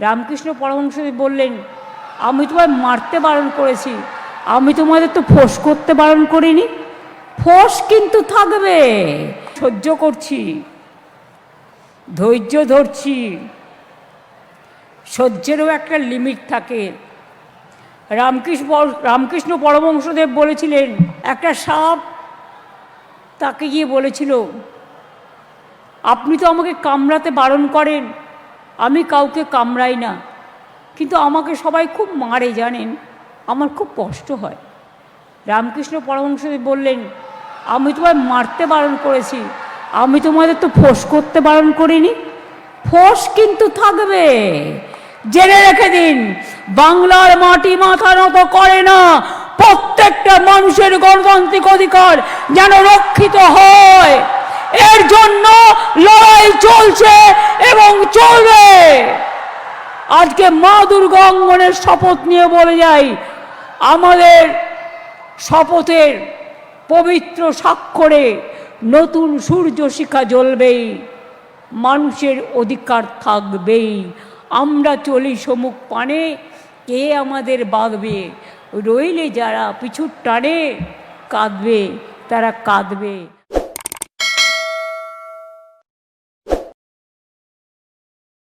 রামকৃষ্ণ পরমহংসদেব বললেন, আমি তোমায় মারতে বারণ করেছি, আমি তোমাদের তো ফোঁস করতে বারণ করিনি। ফোঁস কিন্তু থাকবে, সহ্য করছি, ধৈর্য ধরছি। সহ্যেরও একটা লিমিট থাকে। রামকৃষ্ণ পরমহংসদেব বলেছিলেন, একটা সাপ তাকে গিয়ে বলেছিল, আপনি তো আমাকে কামড়াতে বারণ করেন, আমি কাউকে কামড়াই না, কিন্তু আমাকে সবাই খুব মারে জানেন, আমার খুব কষ্ট হয়। রামকৃষ্ণ পরমহংসদেব বললেন, আমি তোমায় মারতে বারণ করেছি, আমি তোমাদের তো ফোঁস করতে বারণ করিনি। ফোঁস কিন্তু থাকবে, জেনে রেখে দিন। বাংলার মাটি মাথা নত করে না, প্রত্যেকটা মানুষের গণতান্ত্রিক অধিকার যেন রক্ষিত হয়, এর জন্য লড়াই চলছে এবং চলবে। আজকে মা দুর্গা অঙ্গনের শপথ নিয়ে বলে যাই, আমাদের শপথের পবিত্র স্বাক্ষরে নতুন সূর্য শিখা জ্বলবেই, মানুষের অধিকার থাকবেই। আমরা চলি সমুখ পানে, কে আমাদের বাঁধবে? রইলে যারা পিছুর টানে কাঁদবে, তারা কাঁদবে।